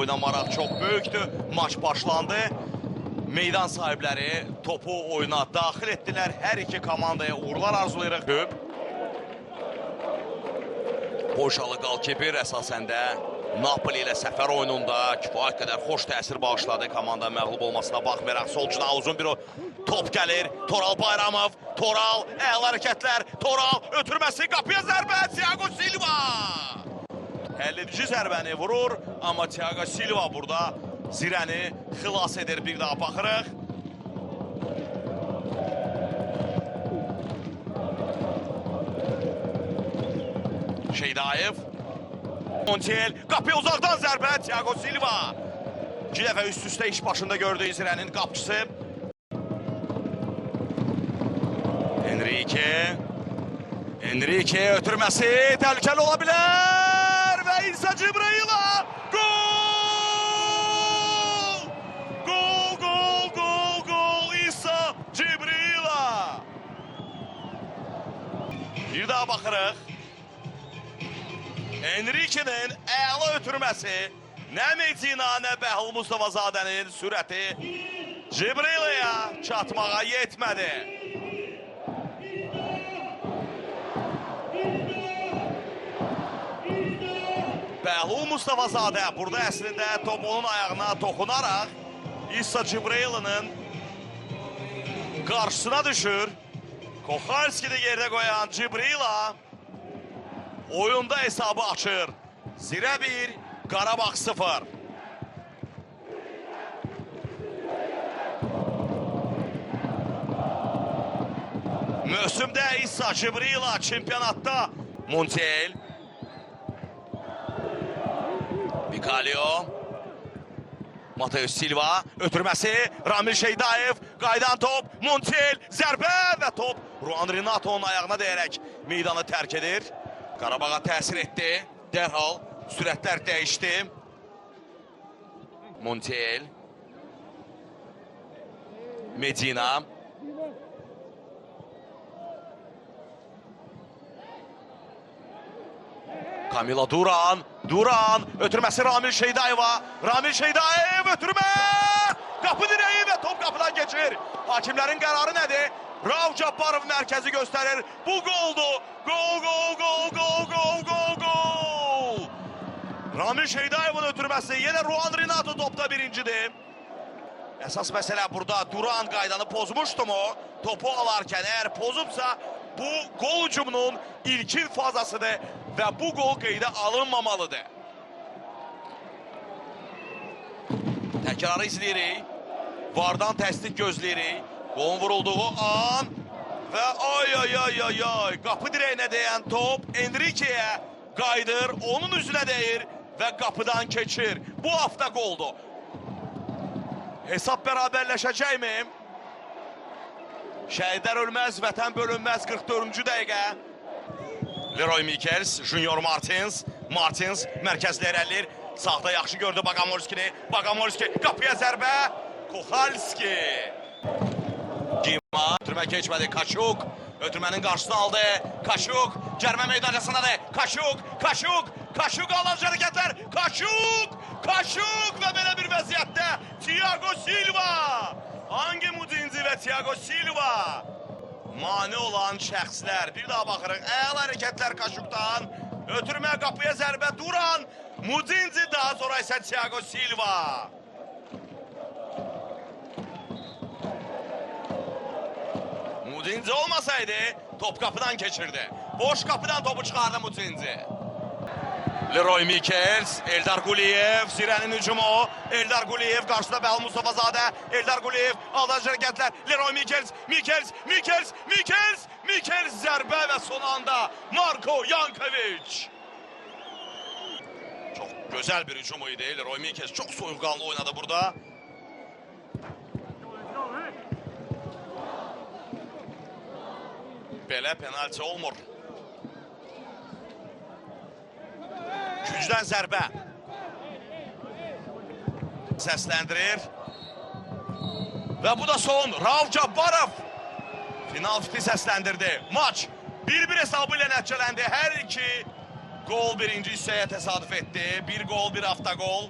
oynamaraq çox böyükdür. Maç başlandı. Meydan sahibləri topu oyuna daxil etdilər. Hər iki komandaya uğurlar arzulayırıq. Polşalı qalkiper əsasən də Napoli ilə səfər oyununda kifayət qədər xoş təsir bağışladı. Komanda məğlub olmasına baxmayaraq solcudan uzun bir top gəlir. Toral Bayramov, Toral, əl hərəkətlər, Toral ötürməsi, qapıya zərbə, Thiago Silva. Həlledici zərbəni vurur, amma Thiago Silva burada Zirəni xilas edir. Bir daha baxırıq. Şeydayev. Montiel, qapıya uzaqdan zərbə, Thiago Silva. 2 dəfə üst-üstə iş başında gördüyü Zirənin qapçısı. Enrique ötürməsi təhlükəli ola bilər və İsa Cibrayila gol! Gol! İsa Cibrayila. Bir daha baxırıq. Enrique'nin əla ötürməsi, nə Medina, nə Bəhlul Mustafazadənin sürəti Cibrila'ya çatmağa yetmədi. Bəhlul Mustafazadə burada əslində top onun ayağına toxunaraq İsa Cibrila'nın qarşısına düşür. Kohalski'ni yerdə qoyan Cibrila oyunda hesabı açır. Zirə 1, Qarabağ 0. Mövsümdə İsa Cibrila çempionatda Montiel. Vikalio. Mateus Silva ötürməsi, Ramil Şeydayev, qaydan top, Montiel, zərbə və top Ruan Renato'nun ayağına dəyərək meydanı tərk edir. Qarabağa təsir etdi. Dərhal sürətlər dəyişdi. Montiel. Medina. Kamila Duran. Ötürməsi Ramil Şeydayeva. Ramil Şeydayev ötürmə. Qapı direği və top qapıdan geçir. Hakimlərin qərarı nədir? Rauf Cabbarov mərkəzi göstərir. Bu qoldur. Gol! Ramil Şeydayev'in ötürməsi. Yenə Ruan Renato topda birincidir. Əsas məsələ burada Duran qaydanı pozmuşdu mu? Topu alarkən əgər pozubsa bu gol hücumunun ilkin fazasıdır və bu gol qeydə alınmamalıdır. Təkrarı izləyirik. Vardan təsdiq gözləyirik. Qolun vurulduğu an və ay qapı dirəyinə dəyən top Enrique'yə qaydır, onun üzünə dəyir və qapıdan keçir. Bu hafta qoldur. Hesab bərabərləşəcəkmi? Şəhidlər ölməz, vətən bölünməz 44-cü dəqiqə. Leroy Mikels, Junior Martins mərkəzlə irəlir. Sağda yaxşı gördü Baqamolskini. Baqamolski qapıya zərbə. Kohalski. Gima, ötürmə keçmədi. Kaşuk, ötürmənin qarşısını aldı. Kaşuk, cərmə meydancasındadır. Kaşuk alıcı hərəkətlər. Kaşuk və belə bir vəziyyətdə Thiago Silva. Hangi Mudinzi və Thiago Silva mane olan şəxslər. Bir daha baxırıq. Əl hərəkətlər Kaşukdan. Ötürmə qapıya zərbə Duran. Mudinzi, daha sonra isə Thiago Silva. Mudinzi olmasaydı top qapıdan keçirdi. Boş qapıdan topu çıxardı Mudinzi. Leroy Mikels, Eldar Quliyev, Zirənin hücumu. Eldar Quliyev qarşısında Bəhlul Mustafazadə. Eldar Quliyev, aldırıcı hərəkətlər. Leroy Mikels zərbə və son anda Marko Yankovic. Çox gözəl bir hücumu idi. Leroy Mikels çox soyuqqanlı oynadı burada. Belə penalti olmur. Gücdən zərbə. Səsləndirir. Və bu da son. Rauf Cabbarov final fiti səsləndirdi. Maç 1-1 hesabı ilə nəticələndi. Hər iki gol birinci hissəyə təsadüf etdi. Bir gol, bir avtogol.